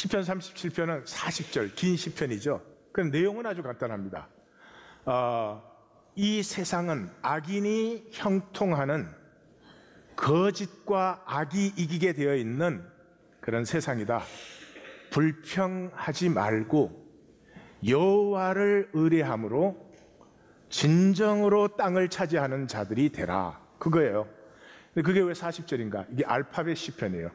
시편 37편은 40절 긴 시편이죠. 그 내용은 아주 간단합니다. 이 세상은 악인이 형통하는 거짓과 악이 이기게 되어 있는 그런 세상이다. 불평하지 말고 여호와를 의뢰함으로 진정으로 땅을 차지하는 자들이 되라. 그거예요. 근데 그게 왜 40절인가? 이게 알파벳 시편이에요.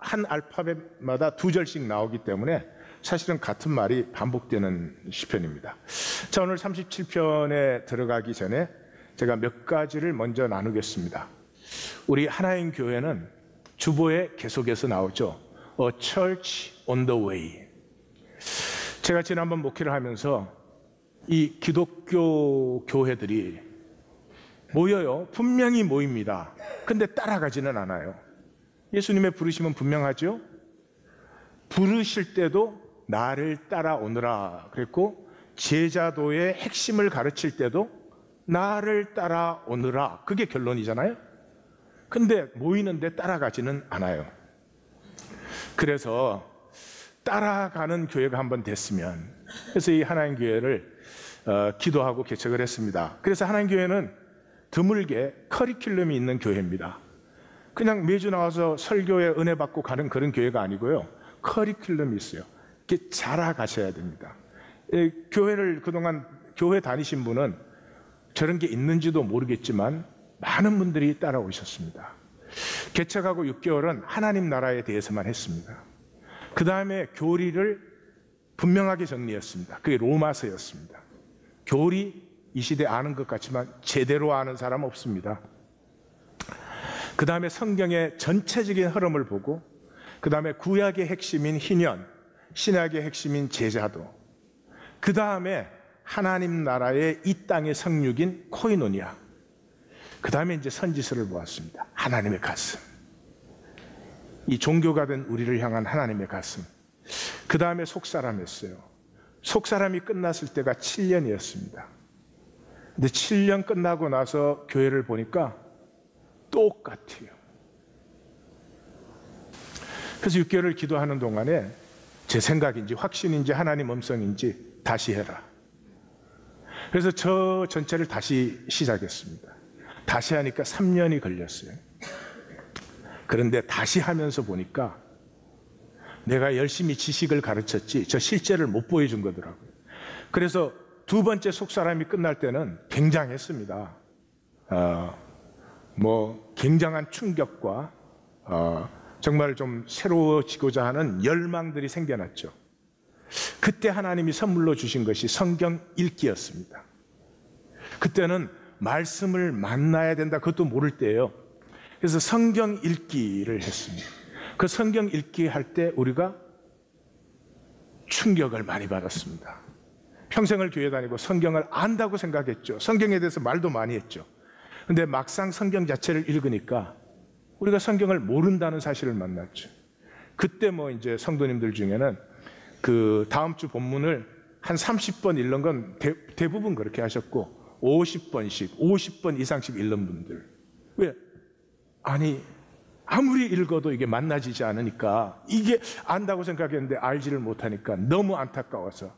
한 알파벳마다 2절씩 나오기 때문에 사실은 같은 말이 반복되는 시편입니다. 자, 오늘 37편에 들어가기 전에 제가 몇 가지를 먼저 나누겠습니다. 우리 하나인 교회는 주보에 계속해서 나오죠. A Church on the Way. 제가 지난번 목회를 하면서 이 기독교 교회들이 모여요. 분명히 모입니다. 근데 따라가지는 않아요. 예수님의 부르심은 분명하죠. 부르실 때도 나를 따라오너라 그랬고, 제자도의 핵심을 가르칠 때도 나를 따라오너라. 그게 결론이잖아요. 근데 모이는데 따라가지는 않아요. 그래서 따라가는 교회가 한번 됐으면, 그래서 이 하나님 교회를 기도하고 개척을 했습니다. 그래서 하나님 교회는 드물게 커리큘럼이 있는 교회입니다. 그냥 매주 나와서 설교에 은혜 받고 가는 그런 교회가 아니고요. 커리큘럼이 있어요. 이렇게 자라가셔야 됩니다. 교회를 그동안 교회 다니신 분은 저런 게 있는지도 모르겠지만 많은 분들이 따라오셨습니다. 개척하고 6개월은 하나님 나라에 대해서만 했습니다. 그 다음에 교리를 분명하게 정리했습니다. 그게 로마서였습니다. 교리 이 시대 아는 것 같지만 제대로 아는 사람 없습니다. 그 다음에 성경의 전체적인 흐름을 보고, 그 다음에 구약의 핵심인 희년, 신약의 핵심인 제자도, 그 다음에 하나님 나라의 이 땅의 성육인 코이노니아, 그 다음에 이제 선지서를 보았습니다. 하나님의 가슴, 이 종교가 된 우리를 향한 하나님의 가슴. 그 다음에 속사람이었어요. 속사람이 끝났을 때가 7년이었습니다. 근데 7년 끝나고 나서 교회를 보니까 똑같아요. 그래서 6개월을 기도하는 동안에 제 생각인지 확신인지 하나님 음성인지 다시 해라. 그래서 저 전체를 다시 시작했습니다. 다시 하니까 3년이 걸렸어요. 그런데 다시 하면서 보니까 내가 열심히 지식을 가르쳤지 저 실제를 못 보여준 거더라고요. 그래서 두 번째 속사람이 끝날 때는 굉장했습니다. 굉장한 충격과 정말 좀 새로워지고자 하는 열망들이 생겨났죠. 그때 하나님이 선물로 주신 것이 성경 읽기였습니다. 그때는 말씀을 만나야 된다, 그것도 모를 때예요. 그래서 성경 읽기를 했습니다. 그 성경 읽기 할 때 우리가 충격을 많이 받았습니다. 평생을 교회 다니고 성경을 안다고 생각했죠. 성경에 대해서 말도 많이 했죠. 근데 막상 성경 자체를 읽으니까 우리가 성경을 모른다는 사실을 만났죠. 그때 이제 성도님들 중에는 그 다음 주 본문을 한 30번 읽는 건 대부분 그렇게 하셨고, 50번 이상씩 읽는 분들. 왜? 아니, 아무리 읽어도 이게 만나지지 않으니까, 이게 안다고 생각했는데 알지를 못하니까 너무 안타까워서.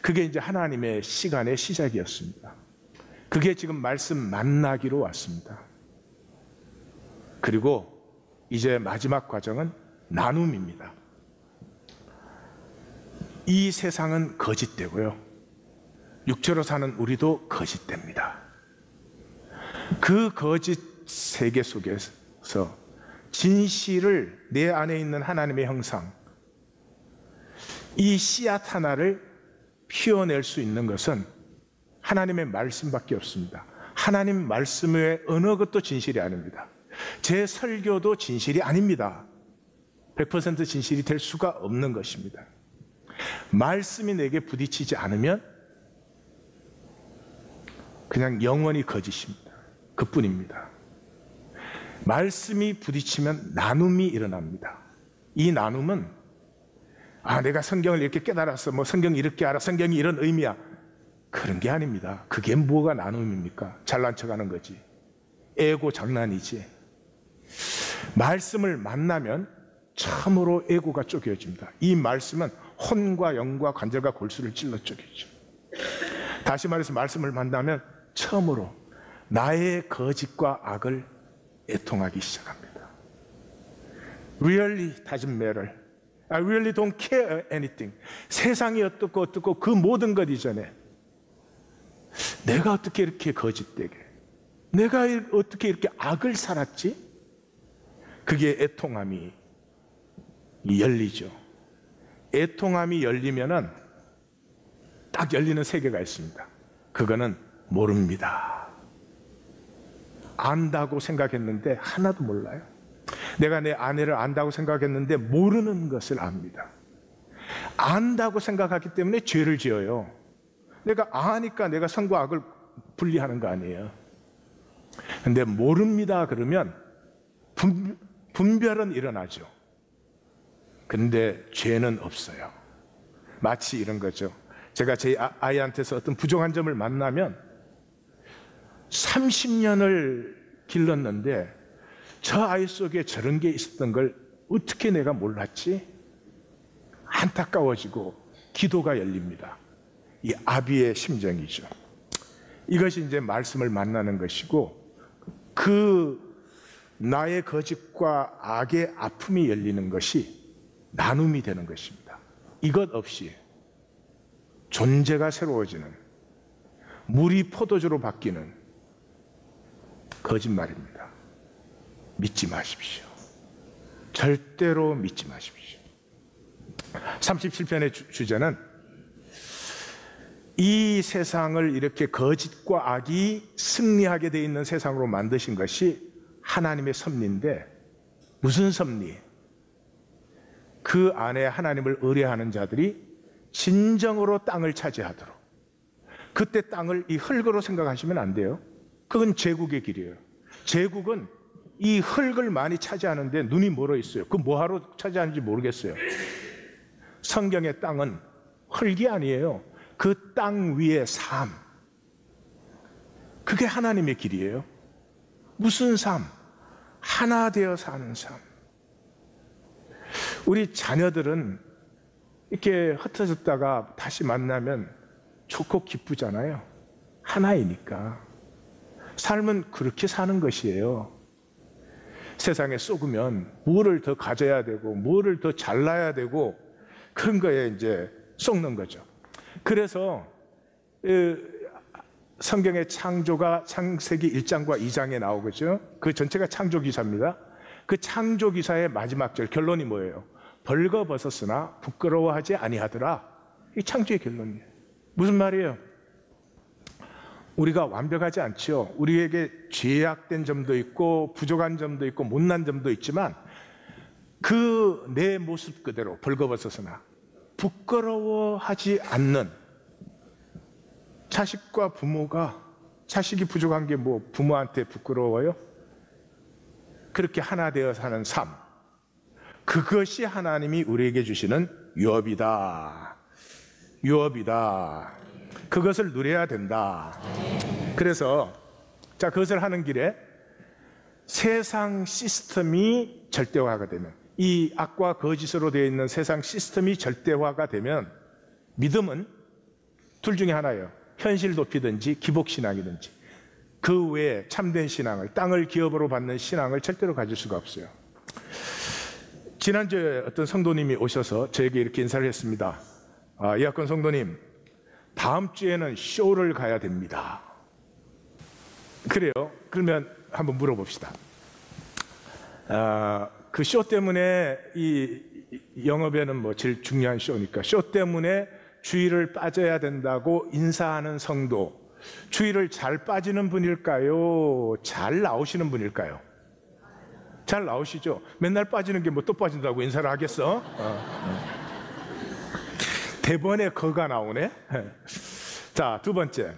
그게 이제 하나님의 시간의 시작이었습니다. 그게 지금 말씀 만나기로 왔습니다. 그리고 이제 마지막 과정은 나눔입니다. 이 세상은 거짓되고요, 육체로 사는 우리도 거짓됩니다. 그 거짓 세계 속에서 진실을, 내 안에 있는 하나님의 형상, 이 씨앗 하나를 피워낼 수 있는 것은 하나님의 말씀밖에 없습니다. 하나님 말씀 외에 어느 것도 진실이 아닙니다. 제 설교도 진실이 아닙니다. 100% 진실이 될 수가 없는 것입니다. 말씀이 내게 부딪히지 않으면 그냥 영원히 거짓입니다. 그뿐입니다. 말씀이 부딪히면 나눔이 일어납니다. 이 나눔은 내가 성경을 이렇게 깨달았어, 성경이 이렇게 알아, 성경이 이런 의미야, 그런 게 아닙니다. 그게 뭐가 나눔입니까? 잘난 척하는 거지. 에고 장난이지. 말씀을 만나면 참으로 에고가 쪼개집니다. 이 말씀은 혼과 영과 관절과 골수를 찔러 쪼개죠. 다시 말해서 말씀을 만나면 처음으로 나의 거짓과 악을 애통하기 시작합니다. Really doesn't matter. I really don't care anything. 세상이 어떻고 그 모든 것 이전에 내가 어떻게 이렇게 거짓되게, 내가 어떻게 이렇게 악을 살았지? 그게 애통함이 열리죠. 애통함이 열리면은 딱 열리는 세계가 있습니다. 그거는 모릅니다. 안다고 생각했는데 하나도 몰라요. 내가 내 아내를 안다고 생각했는데 모르는 것을 압니다. 안다고 생각하기 때문에 죄를 지어요. 내가 아니까 내가 선과 악을 분리하는 거 아니에요. 근데 모릅니다 그러면 분별은 일어나죠. 근데 죄는 없어요. 마치 이런 거죠. 제가 제 아이한테서 어떤 부족한 점을 만나면 30년을 길렀는데 저 아이 속에 저런 게 있었던 걸 어떻게 내가 몰랐지? 안타까워지고 기도가 열립니다. 이 아비의 심정이죠. 이것이 이제 말씀을 만나는 것이고, 그 나의 거짓과 악의 아픔이 열리는 것이 나눔이 되는 것입니다. 이것 없이 존재가 새로워지는, 물이 포도주로 바뀌는 거짓말입니다. 믿지 마십시오. 절대로 믿지 마십시오. 37편의 주제는 이 세상을 이렇게 거짓과 악이 승리하게 되어 있는 세상으로 만드신 것이 하나님의 섭리인데, 무슨 섭리? 그 안에 하나님을 의뢰하는 자들이 진정으로 땅을 차지하도록. 그때 땅을 이 흙으로 생각하시면 안 돼요. 그건 제국의 길이에요. 제국은 이 흙을 많이 차지하는데 눈이 멀어 있어요. 그 뭐하러 차지하는지 모르겠어요. 성경의 땅은 흙이 아니에요. 그 땅 위의 삶, 그게 하나님의 길이에요. 무슨 삶? 하나 되어 사는 삶. 우리 자녀들은 이렇게 흩어졌다가 다시 만나면 좋고 기쁘잖아요. 하나이니까. 삶은 그렇게 사는 것이에요. 세상에 속으면 뭐를 더 가져야 되고 뭐를 더 잘나야 되고 그런 거에 이제 속는 거죠. 그래서 성경의 창조가 창세기 1장과 2장에 나오겠죠. 그 전체가 창조기사입니다. 그 창조기사의 마지막 절 결론이 뭐예요? 벌거벗었으나 부끄러워하지 아니하더라. 이 창조의 결론이에요. 무슨 말이에요? 우리가 완벽하지 않죠. 우리에게 죄악된 점도 있고 부족한 점도 있고 못난 점도 있지만 그 내 모습 그대로 벌거벗었으나 부끄러워하지 않는, 자식과 부모가, 자식이 부족한 게 뭐 부모한테 부끄러워요? 그렇게 하나 되어 사는 삶, 그것이 하나님이 우리에게 주시는 유업이다. 유업이다. 그것을 누려야 된다. 그래서 자, 그것을 하는 길에 세상 시스템이 절대화가 되면, 이 악과 거짓으로 되어 있는 세상 시스템이 절대화가 되면 믿음은 둘 중에 하나예요. 현실 도피든지 기복신앙이든지. 그 외에 참된 신앙을, 땅을 기업으로 받는 신앙을 절대로 가질 수가 없어요. 지난주에 어떤 성도님이 오셔서 저에게 이렇게 인사를 했습니다. 이학권 성도님, 다음 주에는 쇼를 가야 됩니다. 그래요? 그러면 한번 물어봅시다. 그 쇼 때문에 이 영업에는 뭐 제일 중요한 쇼니까 쇼 때문에 주의를 빠져야 된다고 인사하는 성도, 주의를 잘 빠지는 분일까요? 잘 나오시는 분일까요? 잘 나오시죠? 맨날 빠지는 게 뭐 또 빠진다고 인사를 하겠어? 대번에 거가 나오네. 자, 두 번째,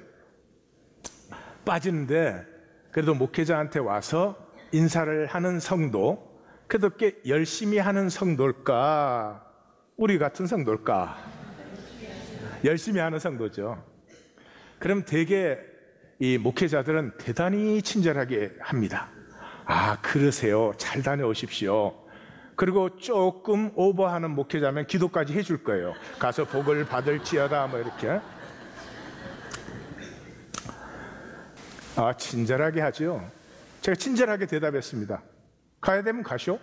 빠지는데 그래도 목회자한테 와서 인사를 하는 성도, 그래도 꽤 열심히 하는 성도일까? 우리 같은 성도일까? 열심히 하는 성도죠. 그럼 되게 이 목회자들은 대단히 친절하게 합니다. 아, 그러세요. 잘 다녀오십시오. 그리고 조금 오버하는 목회자면 기도까지 해줄 거예요. 가서 복을 받을지어다 뭐 이렇게. 친절하게 하죠. 제가 친절하게 대답했습니다. 가야 되면 가쇼.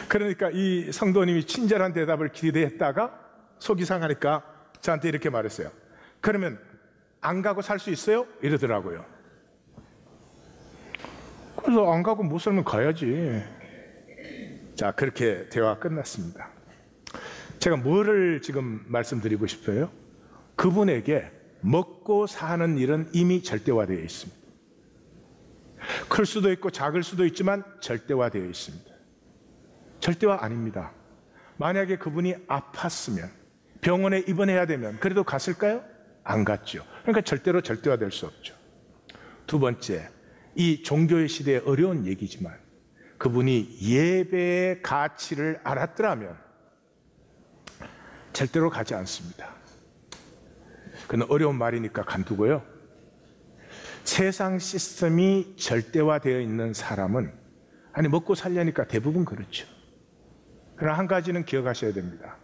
그러니까 이 성도님이 친절한 대답을 기대했다가 속이 상하니까 저한테 이렇게 말했어요. 그러면 안 가고 살 수 있어요? 이러더라고요. 그래서 안 가고 못 살면 가야지. 자, 그렇게 대화가 끝났습니다. 제가 뭐를 지금 말씀드리고 싶어요? 그분에게 먹고 사는 일은 이미 절대화되어 있습니다. 클 수도 있고 작을 수도 있지만 절대화되어 있습니다. 절대화 아닙니다. 만약에 그분이 아팠으면, 병원에 입원해야 되면 그래도 갔을까요? 안 갔죠. 그러니까 절대로 절대화될 수 없죠. 두 번째, 이 종교의 시대에 어려운 얘기지만 그분이 예배의 가치를 알았더라면 절대로 가지 않습니다. 그건 어려운 말이니까 간두고요. 세상 시스템이 절대화되어 있는 사람은 먹고 살려니까 대부분 그렇죠. 그러나 한 가지는 기억하셔야 됩니다.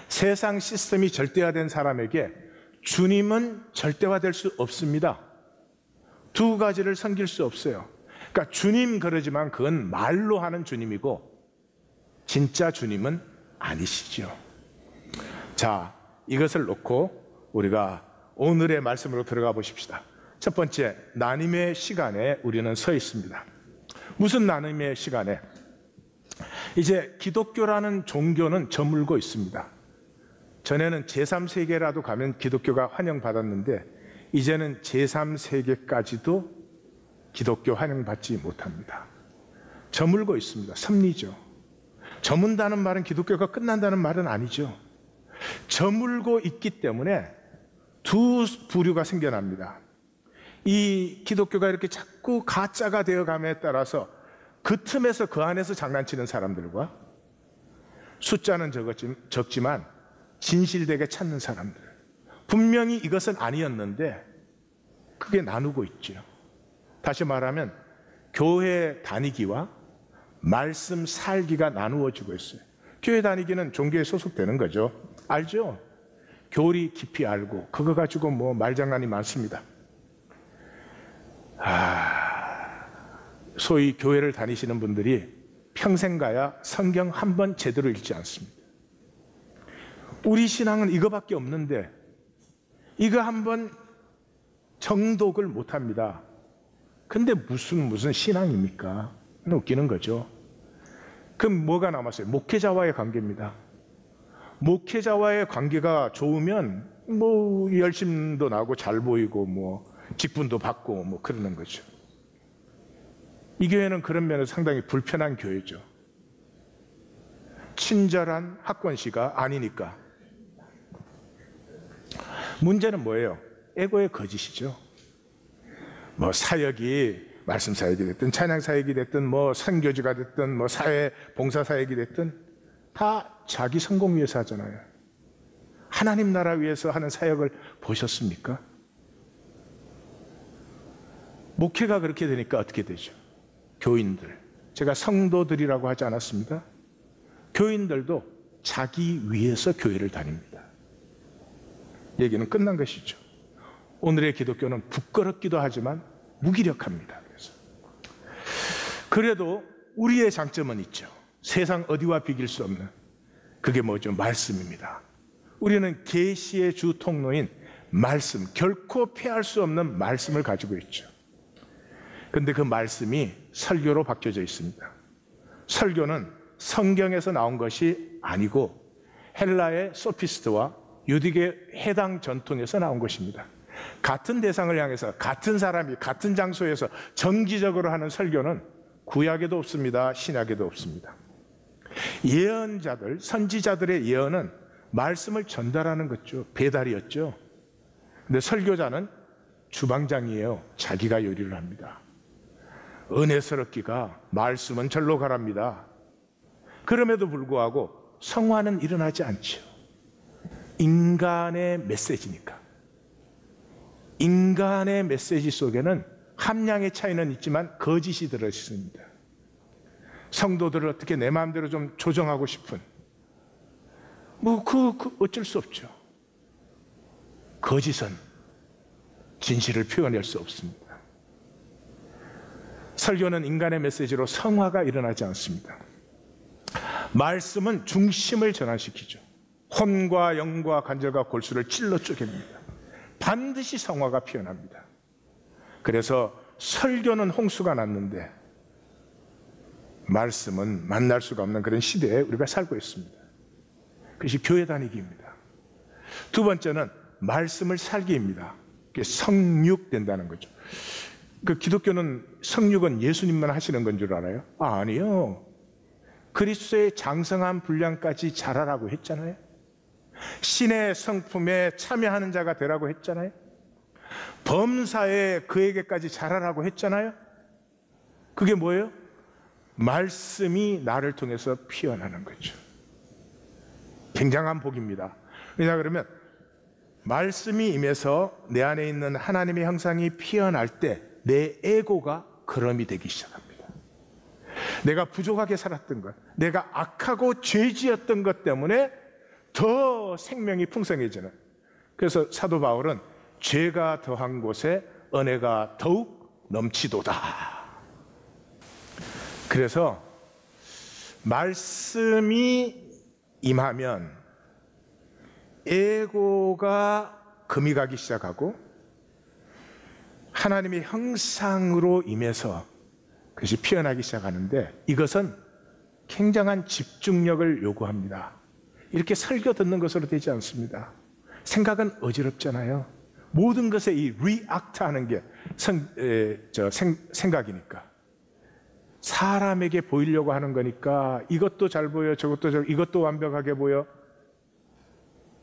세상 시스템이 절대화된 사람에게 주님은 절대화될 수 없습니다. 두 가지를 섬길 수 없어요. 그러니까 주님 그러지만 그건 말로 하는 주님이고 진짜 주님은 아니시죠. 자, 이것을 놓고 우리가 오늘의 말씀으로 들어가 보십시다. 첫 번째, 나눔의 시간에 우리는 서 있습니다. 무슨 나눔의 시간에? 이제 기독교라는 종교는 저물고 있습니다. 전에는 제3세계라도 가면 기독교가 환영받았는데 이제는 제3세계까지도 기독교 환영받지 못합니다. 저물고 있습니다. 섭리죠. 저문다는 말은 기독교가 끝난다는 말은 아니죠. 저물고 있기 때문에 두 부류가 생겨납니다. 이 기독교가 이렇게 자꾸 가짜가 되어감에 따라서 그 틈에서 그 안에서 장난치는 사람들과 숫자는 적지만 진실되게 찾는 사람들, 분명히 이것은 아니었는데 그게 나누고 있죠. 다시 말하면 교회 다니기와 말씀 살기가 나누어지고 있어요. 교회 다니기는 종교에 소속되는 거죠. 알죠? 교리 깊이 알고 그거 가지고 뭐 말장난이 많습니다. 소위 교회를 다니시는 분들이 평생 가야 성경 한 번 제대로 읽지 않습니다. 우리 신앙은 이거밖에 없는데 이거 한 번 정독을 못합니다. 근데 무슨 신앙입니까? 웃기는 거죠. 그럼 뭐가 남았어요? 목회자와의 관계입니다. 목회자와의 관계가 좋으면 뭐 열심도 나고 잘 보이고 뭐 직분도 받고 뭐 그러는 거죠. 이 교회는 그런 면에서 상당히 불편한 교회죠. 친절한 학권시가 아니니까. 문제는 뭐예요? 에고의 거짓이죠. 뭐 사역이 말씀 사역이 됐든 찬양 사역이 됐든 뭐 선교지가 됐든 뭐 사회 봉사 사역이 됐든 다 자기 성공 위해서 하잖아요. 하나님 나라 위해서 하는 사역을 보셨습니까? 목회가 그렇게 되니까 어떻게 되죠? 교인들, 제가 성도들이라고 하지 않았습니다. 교인들도 자기 위해서 교회를 다닙니다. 얘기는 끝난 것이죠. 오늘의 기독교는 부끄럽기도 하지만 무기력합니다. 그래도 우리의 장점은 있죠. 세상 어디와 비길 수 없는, 그게 뭐죠? 말씀입니다. 우리는 계시의 주 통로인 말씀, 결코 피할 수 없는 말씀을 가지고 있죠. 그런데 그 말씀이 설교로 바뀌어져 있습니다. 설교는 성경에서 나온 것이 아니고 헬라의 소피스트와 유디의 해당 전통에서 나온 것입니다. 같은 대상을 향해서 같은 사람이 같은 장소에서 정기적으로 하는 설교는 구약에도 없습니다. 신약에도 없습니다. 예언자들, 선지자들의 예언은 말씀을 전달하는 거죠. 배달이었죠. 근데 설교자는 주방장이에요. 자기가 요리를 합니다. 은혜스럽기가 말씀은 절로 가랍니다. 그럼에도 불구하고 성화는 일어나지 않죠. 인간의 메시지니까. 인간의 메시지 속에는 함량의 차이는 있지만 거짓이 들어있습니다. 성도들을 어떻게 내 마음대로 좀 조정하고 싶은, 어쩔 수 없죠. 거짓은 진실을 표현할 수 없습니다. 설교는 인간의 메시지로 성화가 일어나지 않습니다. 말씀은 중심을 전환시키죠. 혼과 영과 관절과 골수를 찔러 쪼갭니다. 반드시 성화가 피어납니다. 그래서 설교는 홍수가 났는데 말씀은 만날 수가 없는 그런 시대에 우리가 살고 있습니다. 그것이 교회 다니기입니다. 두 번째는 말씀을 살기입니다. 그게 성육된다는 거죠. 기독교는 성육은 예수님만 하시는 건 줄 알아요? 아니요. 그리스도의 장성한 분량까지 자라라고 했잖아요. 신의 성품에 참여하는 자가 되라고 했잖아요. 범사에 그에게까지 자라라고 했잖아요. 그게 뭐예요? 말씀이 나를 통해서 피어나는 거죠. 굉장한 복입니다. 왜냐 그러면 말씀이 임해서 내 안에 있는 하나님의 형상이 피어날 때 내 에고가 그럼이 되기 시작합니다. 내가 부족하게 살았던 것, 내가 악하고 죄지었던 것 때문에 더 생명이 풍성해지는, 그래서 사도 바울은 죄가 더한 곳에 은혜가 더욱 넘치도다. 그래서 말씀이 임하면 에고가 금이 가기 시작하고 하나님의 형상으로 임해서 그것이 피어나기 시작하는데, 이것은 굉장한 집중력을 요구합니다. 이렇게 설교 듣는 것으로 되지 않습니다. 생각은 어지럽잖아요. 모든 것에 이 리액트하는 게 생각이니까. 사람에게 보이려고 하는 거니까 이것도 잘 보여, 이것도 완벽하게 보여.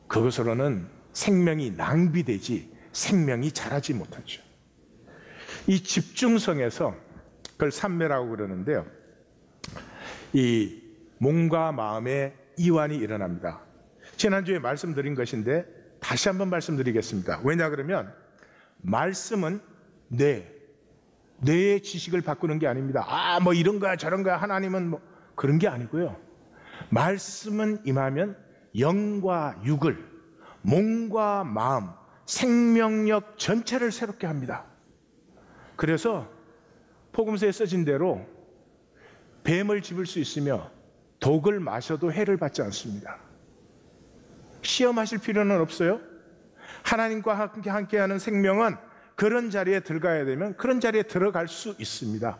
그것으로는 생명이 낭비되지 생명이 자라지 못하죠. 이 집중성에서 그걸 산매라고 그러는데요, 이 몸과 마음의 이완이 일어납니다. 지난주에 말씀드린 것인데 다시 한번 말씀드리겠습니다. 왜냐 그러면 말씀은 뇌의 지식을 바꾸는 게 아닙니다. 뭐 이런 거야 저런 거야, 하나님은 뭐 그런 게 아니고요. 말씀은 임하면 영과 육을, 몸과 마음, 생명력 전체를 새롭게 합니다. 그래서 복음서에 써진 대로 뱀을 집을 수 있으며 독을 마셔도 해를 받지 않습니다. 시험하실 필요는 없어요. 하나님과 함께하는 생명은 그런 자리에 들어가야 되면 그런 자리에 들어갈 수 있습니다.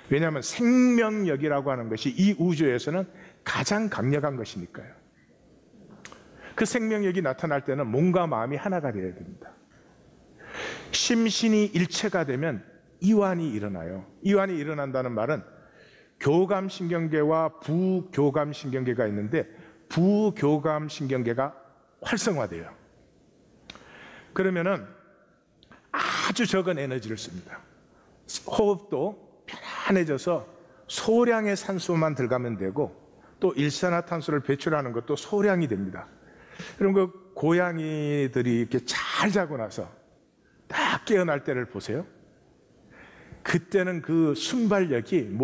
왜냐하면 생명력이라고 하는 것이 이 우주에서는 가장 강력한 것이니까요. 그 생명력이 나타날 때는 몸과 마음이 하나가 되어야 됩니다. 심신이 일체가 되면 이완이 일어나요. 이완이 일어난다는 말은 교감신경계와 부교감신경계가 있는데 부교감신경계가 활성화돼요. 그러면은 아주 적은 에너지를 씁니다. 호흡도 편안해져서 소량의 산소만 들어가면 되고, 또 일산화탄소를 배출하는 것도 소량이 됩니다. 그럼 고양이들이 이렇게 잘 자고 나서 딱 깨어날 때를 보세요. 그때는 그 순발력이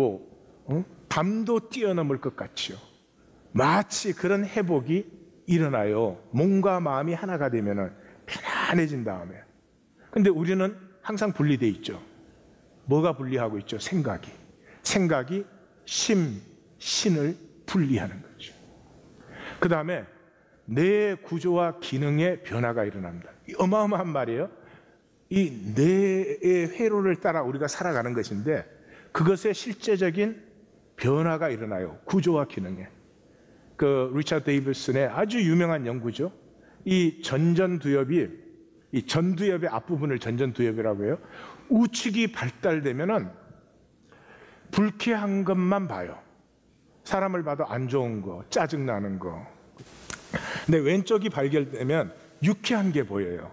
밤도 뛰어넘을 것 같지요. 마치 그런 회복이 일어나요. 몸과 마음이 하나가 되면은 편안해진 다음에. 근데 우리는 항상 분리되어 있죠. 뭐가 분리하고 있죠? 생각이 신을 분리하는 거죠. 그 다음에 뇌의 구조와 기능의 변화가 일어납니다. 어마어마한 말이에요. 이 뇌의 회로를 따라 우리가 살아가는 것인데 그것의 실제적인 변화가 일어나요. 구조와 기능에. 리차드 데이비슨의 아주 유명한 연구죠. 이 전두엽의 앞부분을 전두엽이라고 해요. 우측이 발달되면은 불쾌한 것만 봐요. 사람을 봐도 안 좋은 거, 짜증나는 거. 근데 왼쪽이 발견되면 유쾌한 게 보여요.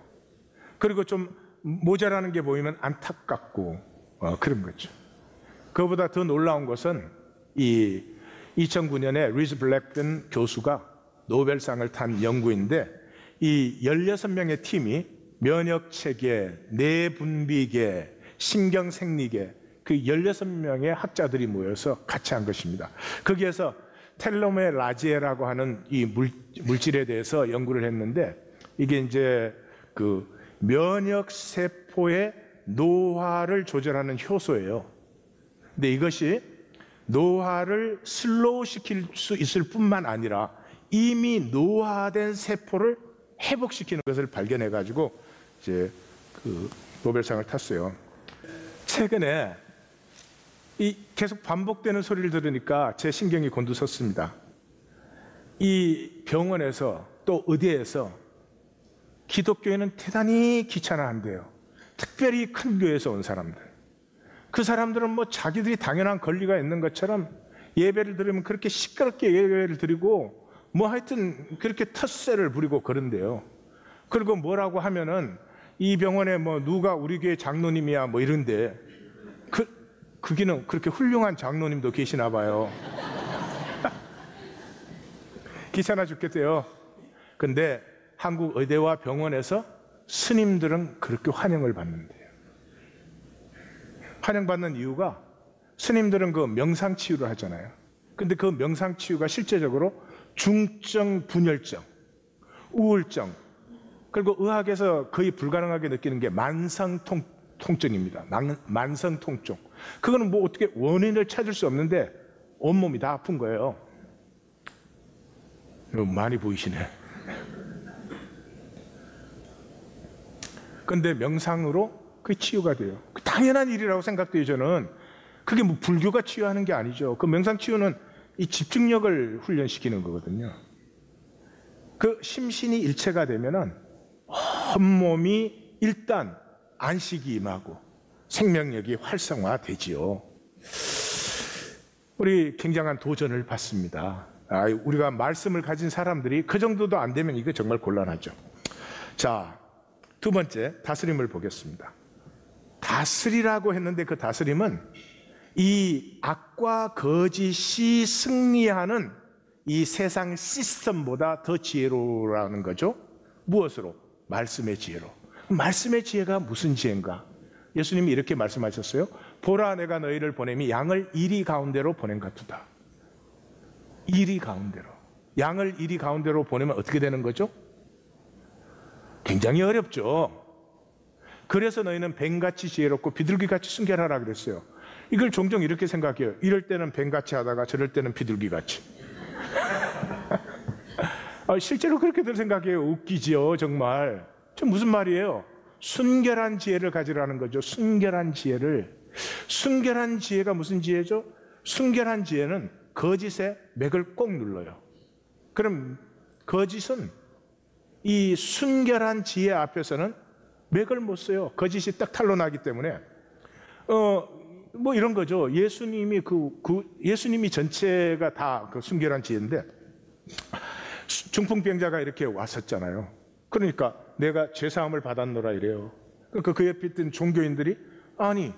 그리고 좀 모자라는 게 보이면 안타깝고 그런 거죠. 그거보다 더 놀라운 것은 이 2009년에 리즈 블랙튼 교수가 노벨상을 탄 연구인데, 이 16명의 팀이 면역체계, 뇌분비계, 신경생리계, 그 16명의 학자들이 모여서 같이 한 것입니다. 거기에서 텔로메라지에라고 하는 이 물질에 대해서 연구를 했는데, 이게 이제 그 면역 세포의 노화를 조절하는 효소예요. 근데 이것이 노화를 슬로우 시킬 수 있을 뿐만 아니라 이미 노화된 세포를 회복시키는 것을 발견해 가지고 이제 그 노벨상을 탔어요. 최근에 이 계속 반복되는 소리를 들으니까 제 신경이 곤두섰습니다. 이 병원에서 또 의대에서 기독교회는 대단히 귀찮아한대요. 특별히 큰 교회에서 온 사람들. 그 사람들은 뭐 자기들이 당연한 권리가 있는 것처럼 예배를 드리면 그렇게 시끄럽게 예배를 드리고 뭐 하여튼 그렇게 텃세를 부리고 그런데요. 그리고 뭐라고 하면은 이 병원에 뭐 누가 우리 교회 장로님이야 뭐 이런데 거기는 그렇게 훌륭한 장로님도 계시나 봐요. 귀찮아 죽겠대요. 근데 한국 의대와 병원에서 스님들은 그렇게 환영을 받는데요. 환영받는 이유가 스님들은 그 명상치유를 하잖아요. 근데 그 명상치유가 실제적으로 중증 분열증, 우울증, 그리고 의학에서 거의 불가능하게 느끼는 게 만성통증입니다. 만성통증. 그거는 뭐 어떻게 원인을 찾을 수 없는데 온몸이 다 아픈 거예요. 많이 보이시네. 근데 명상으로 그게 치유가 돼요. 당연한 일이라고 생각돼요, 저는. 그게 뭐 불교가 치유하는 게 아니죠. 그 명상 치유는 이 집중력을 훈련시키는 거거든요. 그 심신이 일체가 되면은 온몸이 일단 안식이 임하고 생명력이 활성화되지요. 우리 굉장한 도전을 받습니다. 우리가 말씀을 가진 사람들이 그 정도도 안 되면 이거 정말 곤란하죠. 자, 두 번째 다스림을 보겠습니다. 다스리라고 했는데 그 다스림은 이 악과 거짓이 승리하는 이 세상 시스템보다 더 지혜로우라는 거죠. 무엇으로? 말씀의 지혜로. 말씀의 지혜가 무슨 지혜인가? 예수님이 이렇게 말씀하셨어요. 보라, 내가 너희를 보냄이 양을 이리 가운데로 보낸 같도다. 이리 가운데로. 양을 이리 가운데로 보내면 어떻게 되는 거죠? 굉장히 어렵죠. 그래서 너희는 뱀같이 지혜롭고 비둘기같이 순결하라 그랬어요. 이걸 종종 이렇게 생각해요. 이럴 때는 뱀같이 하다가 저럴 때는 비둘기같이. 실제로 그렇게들 생각해요. 웃기지요, 정말. 저 무슨 말이에요? 순결한 지혜를 가지라는 거죠. 순결한 지혜를. 순결한 지혜가 무슨 지혜죠? 순결한 지혜는 거짓의 맥을 꼭 눌러요. 그럼 거짓은 이 순결한 지혜 앞에서는 맥을 못 써요. 거짓이 딱 탄로나기 때문에. 뭐 이런 거죠. 예수님이 예수님이 전체가 다 그 순결한 지혜인데, 중풍병자가 이렇게 왔었잖아요. 그러니까 내가 죄사함을 받았노라 이래요. 그러니까 그 옆에 있던 종교인들이 아니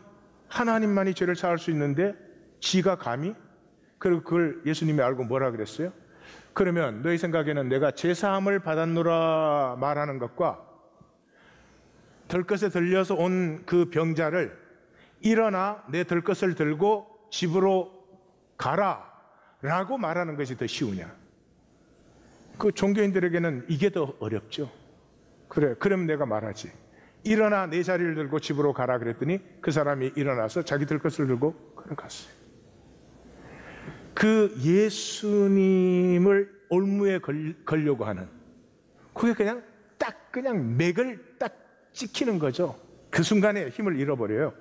하나님만이 죄를 사할 수 있는데 지가 감히? 그리고 그걸 예수님이 알고 뭐라 그랬어요? 그러면 너희 생각에는 내가 죄사함을 받았노라 말하는 것과 들것에 들려서 온 그 병자를 일어나 내 들것을 들고 집으로 가라 라고 말하는 것이 더 쉬우냐? 그 종교인들에게는 이게 더 어렵죠. 그래, 그럼 내가 말하지. 일어나 내 자리를 들고 집으로 가라 그랬더니 그 사람이 일어나서 자기 들것을 들고 걸어갔어요. 그 예수님을 올무에 걸려고 하는, 그게 그냥 맥을 딱 찍히는 거죠. 그 순간에 힘을 잃어버려요.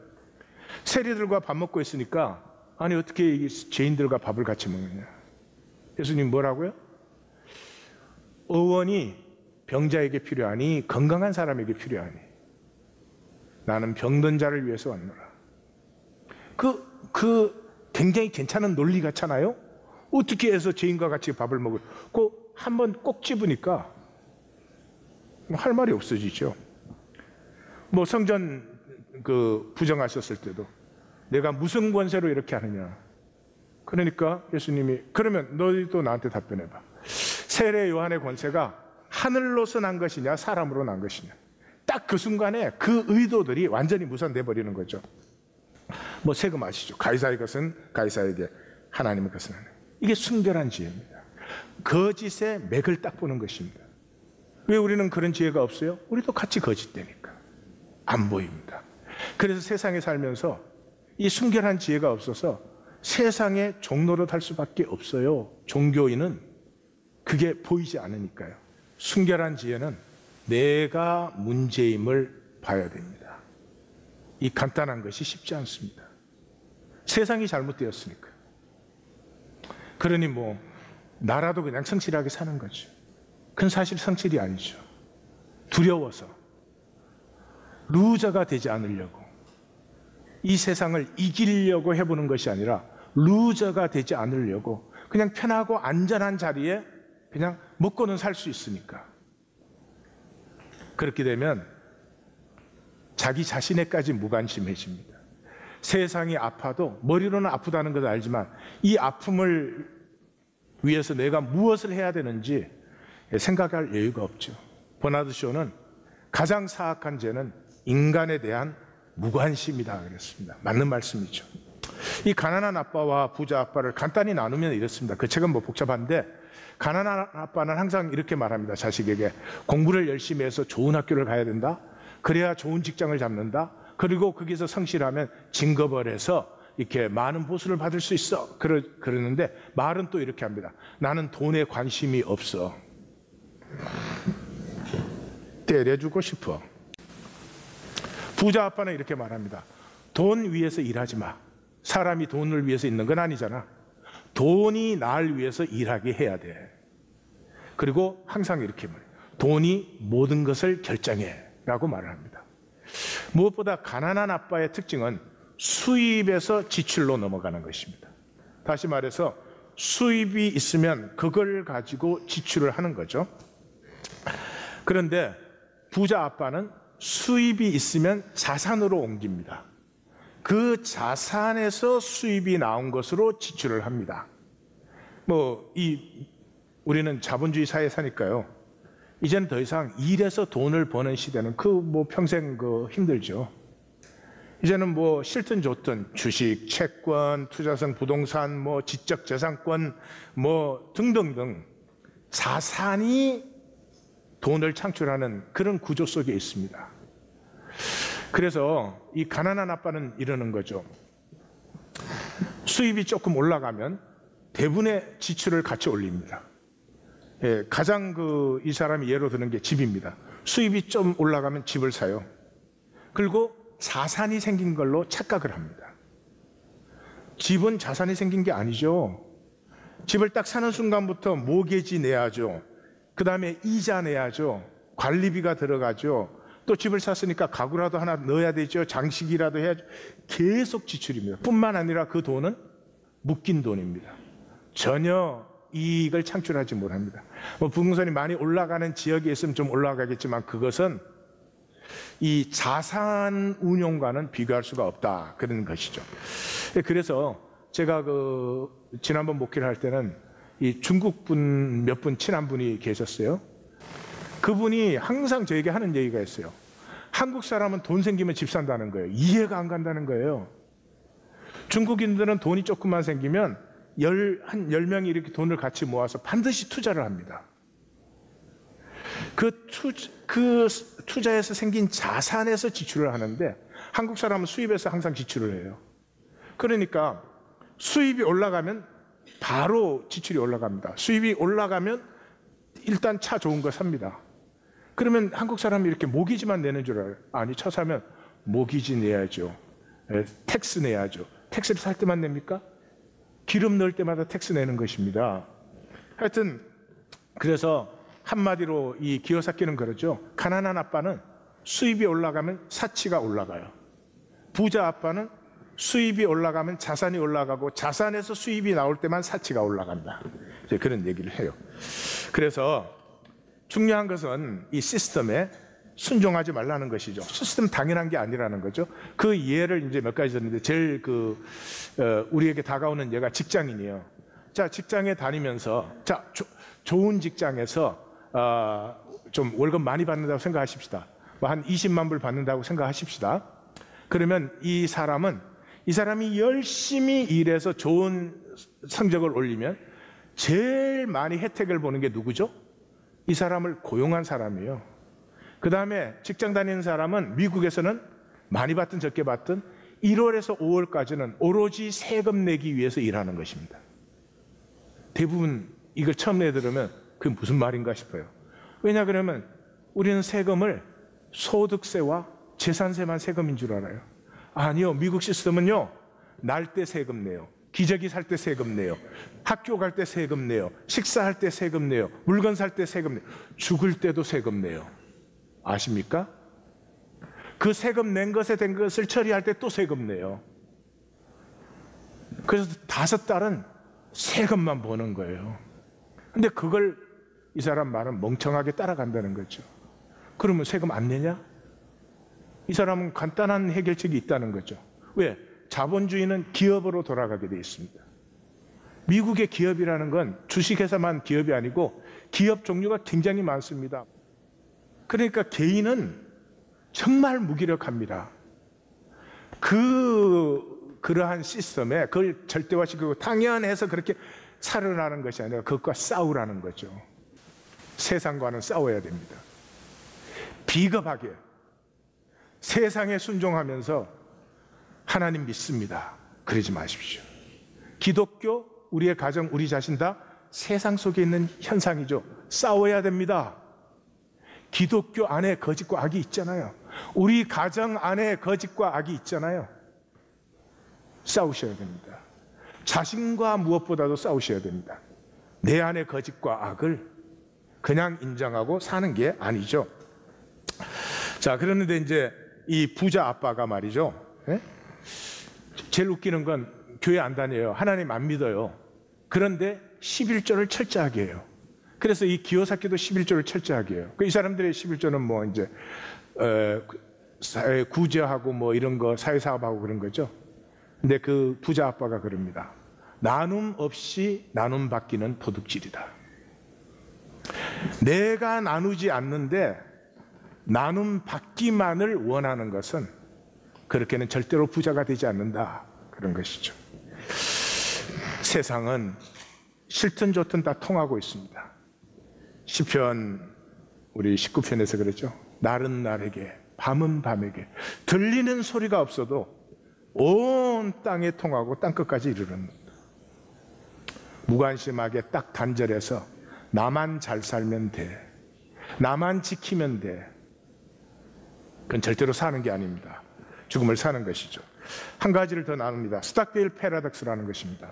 세리들과 밥 먹고 있으니까 아니 어떻게 죄인들과 밥을 같이 먹느냐. 예수님 뭐라고요? 의원이 병자에게 필요하니 건강한 사람에게 필요하니 나는 병든 자를 위해서 왔노라. 굉장히 괜찮은 논리 같잖아요. 어떻게 해서 죄인과 같이 밥을 먹을? 한번 꼭 집으니까 할 말이 없어지죠. 뭐 성전 부정하셨을 때도 내가 무슨 권세로 이렇게 하느냐. 그러니까 예수님이 그러면 너희도 나한테 답변해봐. 세례 요한의 권세가 하늘로서 난 것이냐 사람으로 난 것이냐. 딱 그 순간에 그 의도들이 완전히 무산돼 버리는 거죠. 뭐 세금 아시죠? 가이사의 것은 가이사에게, 하나님의 것은 하나님. 이게 순결한 지혜입니다. 거짓의 맥을 딱 보는 것입니다. 왜 우리는 그런 지혜가 없어요? 우리도 같이 거짓되니까 안 보입니다. 그래서 세상에 살면서 이 순결한 지혜가 없어서 세상의 종로로 달 수밖에 없어요. 종교인은 그게 보이지 않으니까요. 순결한 지혜는 내가 문제임을 봐야 됩니다. 이 간단한 것이 쉽지 않습니다. 세상이 잘못되었으니까. 그러니 뭐 나라도 그냥 성실하게 사는 거죠. 그건 사실 성실이 아니죠. 두려워서 루저가 되지 않으려고, 이 세상을 이기려고 해보는 것이 아니라 루저가 되지 않으려고 그냥 편하고 안전한 자리에 그냥 먹고는 살 수 있으니까. 그렇게 되면 자기 자신에까지 무관심해집니다. 세상이 아파도 머리로는 아프다는 것을 알지만 이 아픔을 위해서 내가 무엇을 해야 되는지 생각할 여유가 없죠. 버나드 쇼는 가장 사악한 죄는 인간에 대한 무관심이다 그랬습니다. 맞는 말씀이죠. 이 가난한 아빠와 부자 아빠를 간단히 나누면 이렇습니다. 그 책은 뭐 복잡한데, 가난한 아빠는 항상 이렇게 말합니다. 자식에게 공부를 열심히 해서 좋은 학교를 가야 된다. 그래야 좋은 직장을 잡는다. 그리고 거기서 성실하면 징거벌해서 이렇게 많은 보수를 받을 수 있어. 그러는데 말은 또 이렇게 합니다. 나는 돈에 관심이 없어. 때려주고 싶어. 부자 아빠는 이렇게 말합니다. 돈 위해서 일하지 마. 사람이 돈을 위해서 있는 건 아니잖아. 돈이 날 위해서 일하게 해야 돼. 그리고 항상 이렇게 말해요. 돈이 모든 것을 결정해 라고 말을 합니다. 무엇보다 가난한 아빠의 특징은 수입에서 지출로 넘어가는 것입니다. 다시 말해서 수입이 있으면 그걸 가지고 지출을 하는 거죠. 그런데 부자 아빠는 수입이 있으면 자산으로 옮깁니다. 그 자산에서 수입이 나온 것으로 지출을 합니다. 우리는 자본주의 사회에 사니까요. 이제는 더 이상 일해서 돈을 버는 시대는 평생 힘들죠. 이제는 싫든 좋든 주식, 채권, 투자성 부동산, 지적재산권, 등등등 자산이 돈을 창출하는 그런 구조 속에 있습니다. 그래서 이 가난한 아빠는 이러는 거죠. 수입이 조금 올라가면 대부분의 지출을 같이 올립니다. 가장 이 사람이 예로 드는 게 집입니다. 수입이 좀 올라가면 집을 사요. 그리고 자산이 생긴 걸로 착각을 합니다. 집은 자산이 생긴 게 아니죠. 집을 딱 사는 순간부터 모기지 내야죠. 그 다음에 이자 내야죠. 관리비가 들어가죠. 또 집을 샀으니까 가구라도 하나 넣어야 되죠. 장식이라도 해야죠. 계속 지출입니다. 뿐만 아니라 그 돈은 묶인 돈입니다. 전혀 이익을 창출하지 못합니다. 부동산이 많이 올라가는 지역에 있으면 좀 올라가겠지만 그것은 이 자산 운용과는 비교할 수가 없다, 그런 것이죠. 그래서 제가 지난번 목회를 할 때는 이 중국 분 몇 분 친한 분이 계셨어요. 그분이 항상 저에게 하는 얘기가 있어요. 한국 사람은 돈 생기면 집 산다는 거예요. 이해가 안 간다는 거예요. 중국인들은 돈이 조금만 생기면 한 10명이 이렇게 돈을 같이 모아서 반드시 투자를 합니다. 그 투자에서 생긴 자산에서 지출을 하는데 한국 사람은 수입에서 항상 지출을 해요. 그러니까 수입이 올라가면 바로 지출이 올라갑니다. 수입이 올라가면 일단 차 좋은 거 삽니다. 그러면 한국 사람이 이렇게 모기지만 내는 줄 알아요. 아니, 차 사면 모기지 내야죠. 텍스 내야죠. 텍스를 살 때만 냅니까? 기름 넣을 때마다 텍스 내는 것입니다. 하여튼 그래서 한마디로 이 기요사키는 그러죠. 가난한 아빠는 수입이 올라가면 사치가 올라가요. 부자 아빠는 수입이 올라가면 자산이 올라가고 자산에서 수입이 나올 때만 사치가 올라간다. 이제 그런 얘기를 해요. 그래서 중요한 것은 이 시스템에 순종하지 말라는 것이죠. 시스템 당연한 게 아니라는 거죠. 그 예를 이제 몇 가지 줬는데 제일 우리에게 다가오는 예가 직장인이에요. 자, 직장에 다니면서 좋은 직장에서 좀 월급 많이 받는다고 생각하십시다. 한 20만 불 받는다고 생각하십시다. 그러면 이 사람은 이 사람이 열심히 일해서 좋은 성적을 올리면 제일 많이 혜택을 보는 게 누구죠? 이 사람을 고용한 사람이에요. 그 다음에 직장 다니는 사람은 미국에서는 많이 받든 적게 받든 1월에서 5월까지는 오로지 세금 내기 위해서 일하는 것입니다. 대부분 이걸 처음 들으면 그게 무슨 말인가 싶어요. 왜냐 그러면 우리는 세금을 소득세와 재산세만 세금인 줄 알아요. 아니요, 미국 시스템은요, 날 때 세금 내요, 기저귀 살 때 세금 내요, 학교 갈 때 세금 내요, 식사할 때 세금 내요, 물건 살 때 세금 내요, 죽을 때도 세금 내요. 아십니까? 그 세금 낸 것에 된 것을 처리할 때 또 세금 내요. 그래서 5달은 세금만 버는 거예요. 근데 그걸 이 사람 말은 멍청하게 따라간다는 거죠. 그러면 세금 안 내냐? 이 사람은 간단한 해결책이 있다는 거죠. 왜? 자본주의는 기업으로 돌아가게 되어 있습니다. 미국의 기업이라는 건 주식회사만 기업이 아니고 기업 종류가 굉장히 많습니다. 그러니까 개인은 정말 무기력합니다. 그러한 시스템에 그걸 절대화시키고 당연해서 그렇게 살아나는 것이 아니라 그것과 싸우라는 거죠. 세상과는 싸워야 됩니다. 비겁하게 세상에 순종하면서 하나님 믿습니다, 그러지 마십시오. 기독교, 우리의 가정, 우리 자신 다 세상 속에 있는 현상이죠. 싸워야 됩니다. 기독교 안에 거짓과 악이 있잖아요. 우리 가정 안에 거짓과 악이 있잖아요. 싸우셔야 됩니다. 자신과 무엇보다도 싸우셔야 됩니다. 내 안에 거짓과 악을 그냥 인정하고 사는 게 아니죠. 자, 그런데 이제 이 부자 아빠가 말이죠, 제일 웃기는 건 교회 안 다녀요, 하나님 안 믿어요. 그런데 11조를 철저하게 해요. 그래서 이 기요사키도 11조를 철저하게 해요. 이 사람들의 11조는 뭐 이제 사회 구제하고 뭐 이런 거, 사회사업하고 그런 거죠. 근데 그 부자 아빠가 그럽니다. 나눔 없이 나눔 받기는 도둑질이다. 내가 나누지 않는데 나눔 받기만을 원하는 것은 그렇게는 절대로 부자가 되지 않는다, 그런 것이죠. 세상은 싫든 좋든 다 통하고 있습니다. 시편 우리 19편에서 그랬죠. 날은 날에게, 밤은 밤에게, 들리는 소리가 없어도 온 땅에 통하고 땅끝까지 이르릅니다. 무관심하게 딱 단절해서 나만 잘 살면 돼, 나만 지키면 돼, 그건 절대로 사는 게 아닙니다. 죽음을 사는 것이죠. 한 가지를 더 나눕니다. 스탁데일 패러독스라는 것입니다.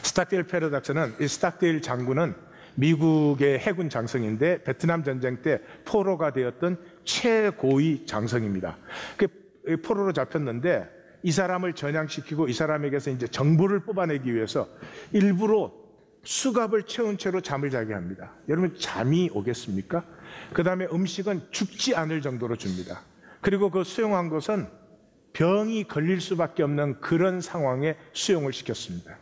스탁데일 패러독스는, 이 스탁데일 장군은 미국의 해군 장성인데 베트남 전쟁 때 포로가 되었던 최고위 장성입니다. 포로로 잡혔는데 이 사람을 전향시키고 이 사람에게서 이제 정보를 뽑아내기 위해서 일부러 수갑을 채운 채로 잠을 자게 합니다. 여러분, 잠이 오겠습니까? 그 다음에 음식은 죽지 않을 정도로 줍니다. 그리고 그 수용한 것은 병이 걸릴 수밖에 없는 그런 상황에 수용을 시켰습니다.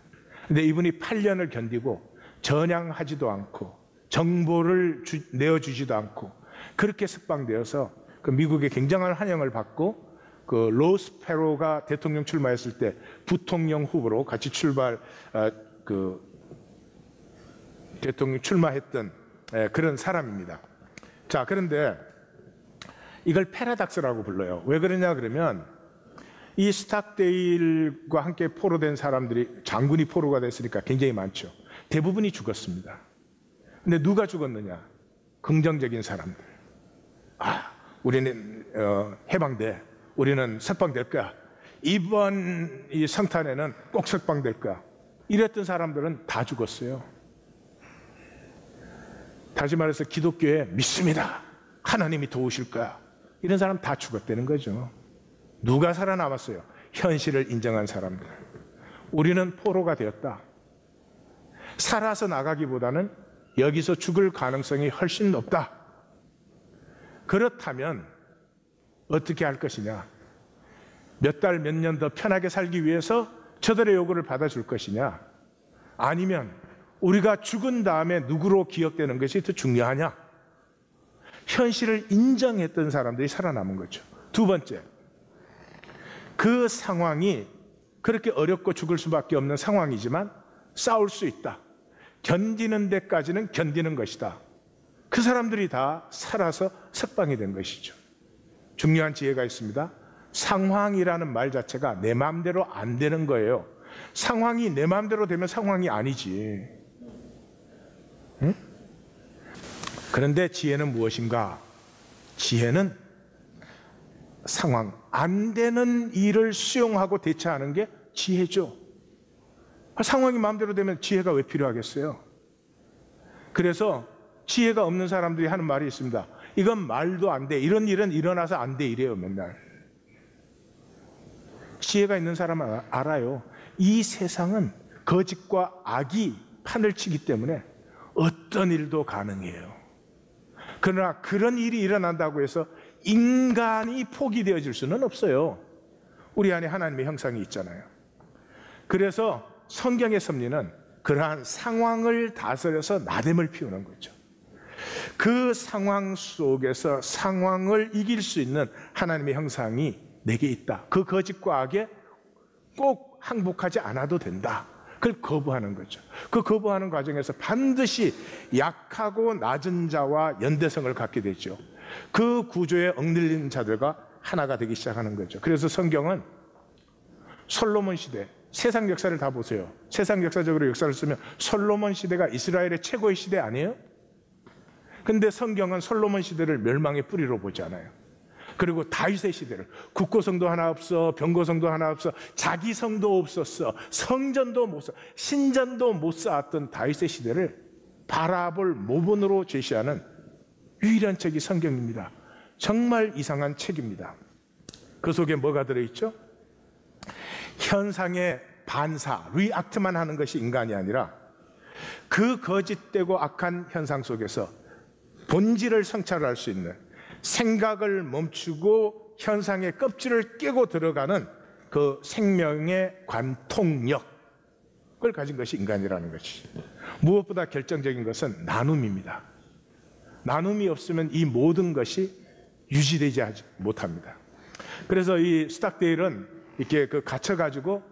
근데 이분이 8년을 견디고 전향하지도 않고 정보를 내어주지도 않고 그렇게 석방되어서 그 미국의 굉장한 환영을 받고, 그 로스페로가 대통령 출마했을 때 부통령 후보로 같이 대통령 출마했던 그런 사람입니다. 자, 그런데 이걸 패러닥스라고 불러요. 왜 그러냐 그러면 이 스탁데일과 함께 포로된 사람들이, 장군이 포로가 됐으니까 굉장히 많죠. 대부분이 죽었습니다. 근데 누가 죽었느냐? 긍정적인 사람들. 우리는 해방돼, 우리는 석방될 거야, 이번 이 성탄에는 꼭 석방될 거야, 이랬던 사람들은 다 죽었어요. 다시 말해서 기독교에 믿습니다, 하나님이 도우실 거야, 이런 사람 다 죽었다는 거죠. 누가 살아남았어요? 현실을 인정한 사람들. 우리는 포로가 되었다. 살아서 나가기보다는 여기서 죽을 가능성이 훨씬 높다. 그렇다면 어떻게 할 것이냐? 몇 달, 몇 년 더 편하게 살기 위해서 저들의 요구를 받아줄 것이냐? 아니면 우리가 죽은 다음에 누구로 기억되는 것이 더 중요하냐? 현실을 인정했던 사람들이 살아남은 거죠. 두 번째, 그 상황이 그렇게 어렵고 죽을 수밖에 없는 상황이지만 싸울 수 있다. 견디는 데까지는 견디는 것이다. 그 사람들이 다 살아서 석방이 된 것이죠. 중요한 지혜가 있습니다. 상황이라는 말 자체가 내 마음대로 안 되는 거예요. 상황이 내 마음대로 되면 상황이 아니지. 응? 그런데 지혜는 무엇인가? 지혜는 상황, 안 되는 일을 수용하고 대처하는 게 지혜죠. 상황이 마음대로 되면 지혜가 왜 필요하겠어요? 그래서 지혜가 없는 사람들이 하는 말이 있습니다. 이건 말도 안 돼. 이런 일은 일어나서 안 돼. 이래요, 맨날. 지혜가 있는 사람은 알아요. 이 세상은 거짓과 악이 판을 치기 때문에 어떤 일도 가능해요. 그러나 그런 일이 일어난다고 해서 인간이 포기되어질 수는 없어요. 우리 안에 하나님의 형상이 있잖아요. 그래서 성경의 섭리는 그러한 상황을 다스려서 나됨을 피우는 거죠. 그 상황 속에서 상황을 이길 수 있는 하나님의 형상이 내게 있다. 그 거짓과 악에 꼭 항복하지 않아도 된다. 그걸 거부하는 거죠. 그 거부하는 과정에서 반드시 약하고 낮은 자와 연대성을 갖게 되죠. 그 구조에 억눌린 자들과 하나가 되기 시작하는 거죠. 그래서 성경은 솔로몬 시대, 세상 역사를 다 보세요. 세상 역사적으로 역사를 쓰면 솔로몬 시대가 이스라엘의 최고의 시대 아니에요? 근데 성경은 솔로몬 시대를 멸망의 뿌리로 보지 않아요. 그리고 다윗의 시대를, 국고성도 하나 없어, 병고성도 하나 없어, 자기 성도 없었어, 성전도 못 쌓, 신전도 못 쌓았던 다윗의 시대를 바라볼 모본으로 제시하는 유일한 책이 성경입니다. 정말 이상한 책입니다. 그 속에 뭐가 들어있죠? 현상의 반사, 리액트만 하는 것이 인간이 아니라 그 거짓되고 악한 현상 속에서 본질을 성찰할 수 있는, 생각을 멈추고 현상의 껍질을 깨고 들어가는 그 생명의 관통력을 가진 것이 인간이라는 것이. 무엇보다 결정적인 것은 나눔입니다. 나눔이 없으면 이 모든 것이 유지되지 못합니다. 그래서 이 스탁데일은 이렇게 갇혀가지고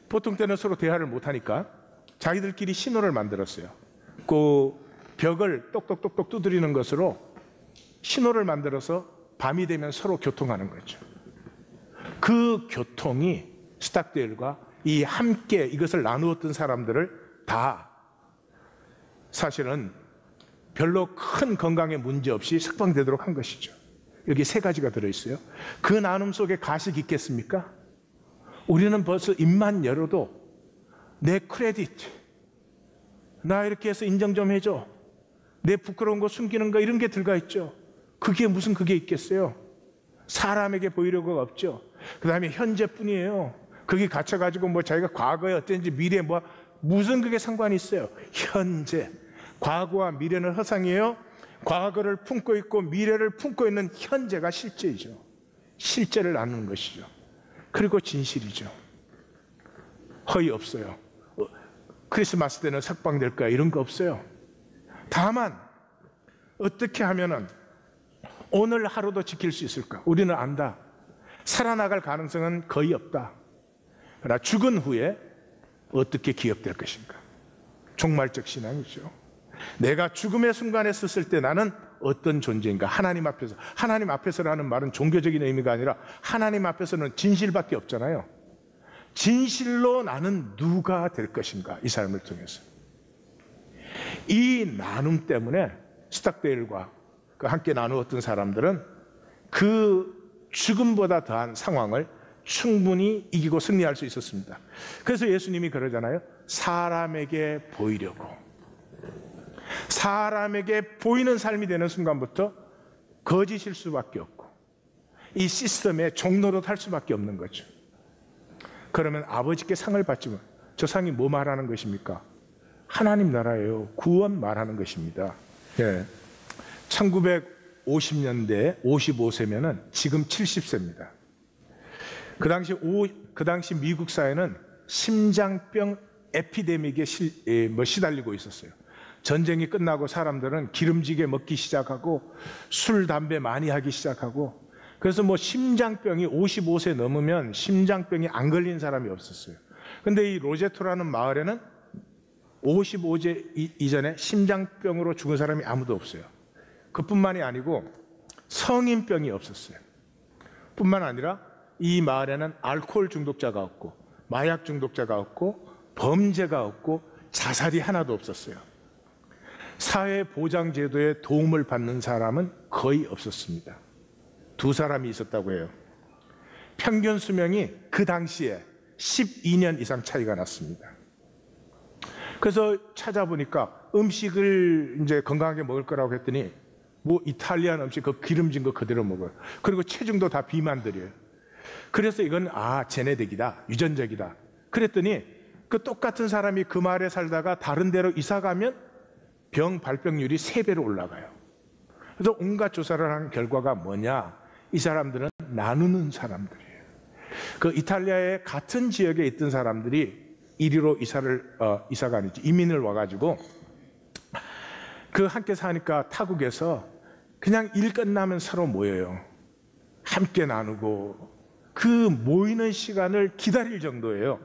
보통 때는 서로 대화를 못하니까 자기들끼리 신호를 만들었어요. 그 벽을 똑똑똑똑 두드리는 것으로 신호를 만들어서 밤이 되면 서로 교통하는 거죠. 그 교통이 스탁데일과 이 함께 이것을 나누었던 사람들을 다 사실은 별로 큰 건강에 문제 없이 석방되도록 한 것이죠. 여기 세 가지가 들어있어요. 그 나눔 속에 가식이 있겠습니까? 우리는 벌써 입만 열어도 내 크레딧, 나 이렇게 해서 인정 좀 해줘, 내 부끄러운 거 숨기는 거, 이런 게 들어가 있죠. 그게 무슨 그게 있겠어요? 사람에게 보이려고 없죠. 그 다음에 현재뿐이에요. 거기 갇혀가지고 뭐 자기가 과거에 어땠는지 미래에 무슨 그게 상관이 있어요? 현재. 과거와 미래는 허상이에요. 과거를 품고 있고 미래를 품고 있는 현재가 실제이죠. 실제를 나누는 것이죠. 그리고 진실이죠. 허위 없어요. 크리스마스 때는 석방될 거야, 이런 거 없어요. 다만 어떻게 하면은 오늘 하루도 지킬 수 있을까? 우리는 안다. 살아나갈 가능성은 거의 없다. 그러나 죽은 후에 어떻게 기억될 것인가? 종말적 신앙이죠. 내가 죽음의 순간에 섰을 때 나는 어떤 존재인가? 하나님 앞에서. 하나님 앞에서라는 말은 종교적인 의미가 아니라 하나님 앞에서는 진실밖에 없잖아요. 진실로 나는 누가 될 것인가? 이 삶을 통해서. 이 나눔 때문에 스탁데일과 함께 나누었던 사람들은 그 죽음보다 더한 상황을 충분히 이기고 승리할 수 있었습니다. 그래서 예수님이 그러잖아요. 사람에게 보이려고. 사람에게 보이는 삶이 되는 순간부터 거짓일 수밖에 없고 이 시스템의 종로로 탈 수밖에 없는 거죠. 그러면 아버지께 상을 받지만 저 상이 뭐 말하는 것입니까? 하나님 나라예요. 구원 말하는 것입니다. 예. 1950년대 55세면은 지금 70세입니다. 그 당시 미국 사회는 심장병 에피데믹에 시달리고 있었어요. 전쟁이 끝나고 사람들은 기름지게 먹기 시작하고 술, 담배 많이 하기 시작하고 그래서 뭐 심장병이 55세 넘으면 심장병이 안 걸린 사람이 없었어요. 근데 이 로제토라는 마을에는 55세 이전에 심장병으로 죽은 사람이 아무도 없어요. 그뿐만이 아니고 성인병이 없었어요. 뿐만 아니라 이 마을에는 알코올 중독자가 없고 마약 중독자가 없고 범죄가 없고 자살이 하나도 없었어요. 사회보장제도의 도움을 받는 사람은 거의 없었습니다. 2사람이 있었다고 해요. 평균 수명이 그 당시에 12년 이상 차이가 났습니다. 그래서 찾아보니까 음식을 이제 건강하게 먹을 거라고 했더니 뭐 이탈리안 음식 그 기름진 거 그대로 먹어요. 그리고 체중도 다 비만들이에요. 그래서 이건 제네틱이다, 유전적이다. 그랬더니 그 똑같은 사람이 그 마을에 살다가 다른 데로 이사 가면 병 발병률이 3배로 올라가요. 그래서 온갖 조사를 한 결과가 뭐냐? 이 사람들은 나누는 사람들이에요. 그 이탈리아의 같은 지역에 있던 사람들이 이리로 이사가 아니지 이민을 와가지고 그 함께 사니까 타국에서 그냥 일 끝나면 서로 모여요. 함께 나누고 그 모이는 시간을 기다릴 정도예요.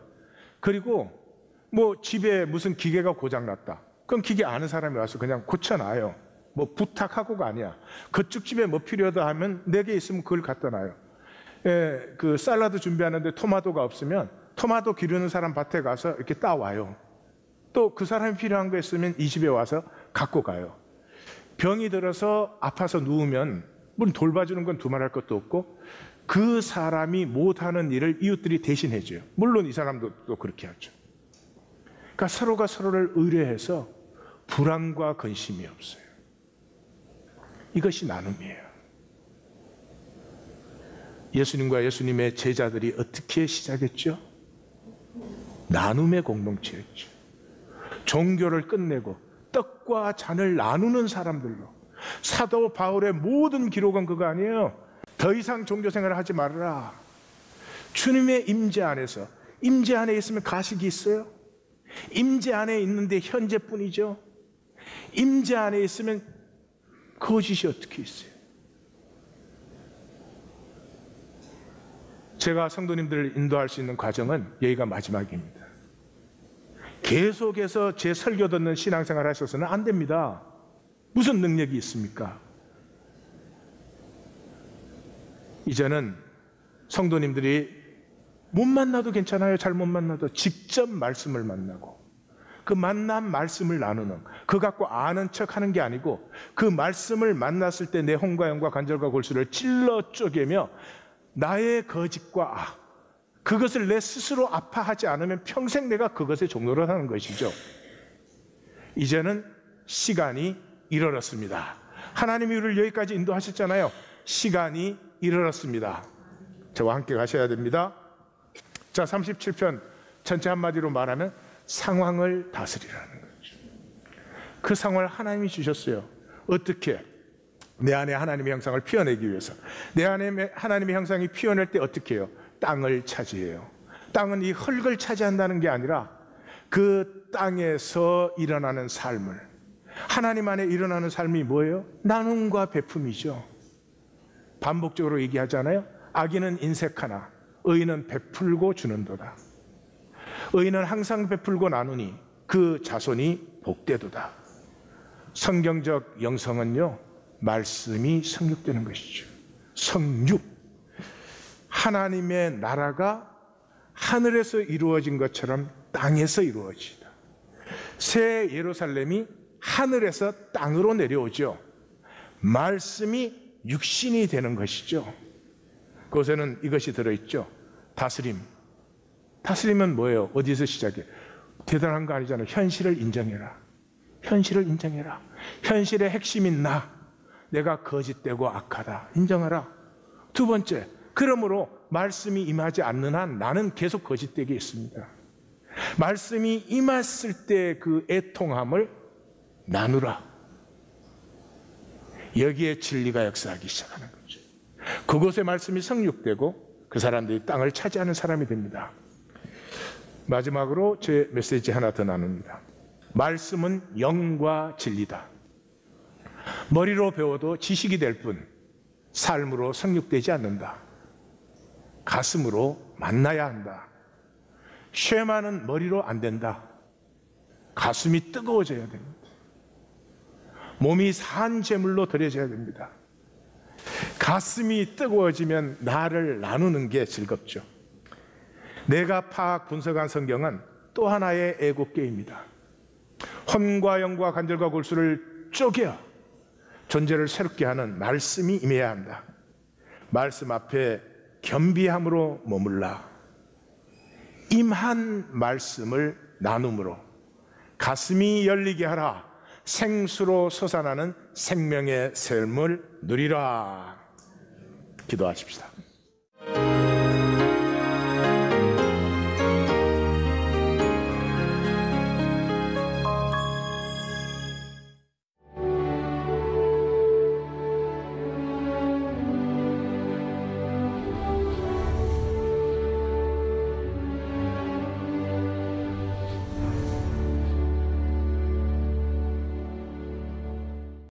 그리고 뭐 집에 무슨 기계가 고장났다. 그럼 기계 아는 사람이 와서 그냥 고쳐놔요. 뭐 부탁하고가 아니야. 그쪽 집에 뭐 필요하다 하면 내게 있으면 그걸 갖다 놔요. 그 샐러드 준비하는데 토마토가 없으면 토마토 기르는 사람 밭에 가서 이렇게 따와요. 또 그 사람이 필요한 거 있으면 이 집에 와서 갖고 가요. 병이 들어서 아파서 누우면 물론 돌봐주는 건 두말할 것도 없고 그 사람이 못하는 일을 이웃들이 대신해 줘요. 물론 이 사람도 또 그렇게 하죠. 그러니까 서로가 서로를 의뢰해서 불안과 근심이 없어요. 이것이 나눔이에요. 예수님과 예수님의 제자들이 어떻게 시작했죠? 나눔의 공동체였죠. 종교를 끝내고 떡과 잔을 나누는 사람들로. 사도 바울의 모든 기록은 그거 아니에요. 더 이상 종교 생활을 하지 말아라. 주님의 임재 안에서. 임재 안에 있으면 가식이 있어요? 임재 안에 있는데 현재뿐이죠. 임재 안에 있으면 거짓이 어떻게 있어요? 제가 성도님들을 인도할 수 있는 과정은 여기가 마지막입니다. 계속해서 제 설교 듣는 신앙생활 하셔서는 안 됩니다. 무슨 능력이 있습니까? 이제는 성도님들이 못 만나도 괜찮아요. 잘 못 만나도 직접 말씀을 만나고 그 만난 말씀을 나누는, 그 갖고 아는 척하는 게 아니고 그 말씀을 만났을 때 내 혼과 영과 관절과 골수를 찔러 쪼개며 나의 거짓과 그것을 내 스스로 아파하지 않으면 평생 내가 그것에 종로를 하는 것이죠. 이제는 시간이 이르렀습니다. 하나님이 우리를 여기까지 인도하셨잖아요. 시간이 이르렀습니다. 저와 함께 가셔야 됩니다. 자, 37편 전체 한마디로 말하면 상황을 다스리라는 거죠. 그 상황을 하나님이 주셨어요. 어떻게? 내 안에 하나님의 형상을 피워내기 위해서. 내 안에 하나님의 형상이 피워낼 때 어떻게 해요? 땅을 차지해요. 땅은 이 흙을 차지한다는 게 아니라 그 땅에서 일어나는 삶을, 하나님 안에 일어나는 삶이 뭐예요? 나눔과 베품이죠. 반복적으로 얘기하잖아요. 악인은 인색하나 의인은 베풀고 주는도다. 의인은 항상 베풀고 나누니 그 자손이 복되도다. 성경적 영성은요, 말씀이 성육되는 것이죠. 성육. 하나님의 나라가 하늘에서 이루어진 것처럼 땅에서 이루어지다. 새 예루살렘이 하늘에서 땅으로 내려오죠. 말씀이 육신이 되는 것이죠. 그것에는 이것이 들어있죠. 다스림. 다스림은 뭐예요? 어디서 시작해? 대단한 거 아니잖아요. 현실을 인정해라. 현실을 인정해라. 현실의 핵심인 나. 내가 거짓되고 악하다. 인정하라. 두 번째, 그러므로 말씀이 임하지 않는 한 나는 계속 거짓되게 있습니다. 말씀이 임했을 때 그 애통함을 나누라. 여기에 진리가 역사하기 시작하는 거죠. 그곳에 말씀이 성육되고 그 사람들이 땅을 차지하는 사람이 됩니다. 마지막으로 제 메시지 하나 더 나눕니다. 말씀은 영과 진리다. 머리로 배워도 지식이 될 뿐 삶으로 성육되지 않는다. 가슴으로 만나야 한다. 쉐마는 머리로 안 된다. 가슴이 뜨거워져야 됩니다. 몸이 산 제물로 드려져야 됩니다. 가슴이 뜨거워지면 나를 나누는 게 즐겁죠. 내가 파악 분석한 성경은 또 하나의 애국계입니다. 혼과 영과 관절과 골수를 쪼개 존재를 새롭게 하는 말씀이 임해야 한다. 말씀 앞에 겸비함으로 머물라. 임한 말씀을 나눔으로 가슴이 열리게 하라. 생수로 솟아나는 생명의 삶을 누리라. 기도하십시다.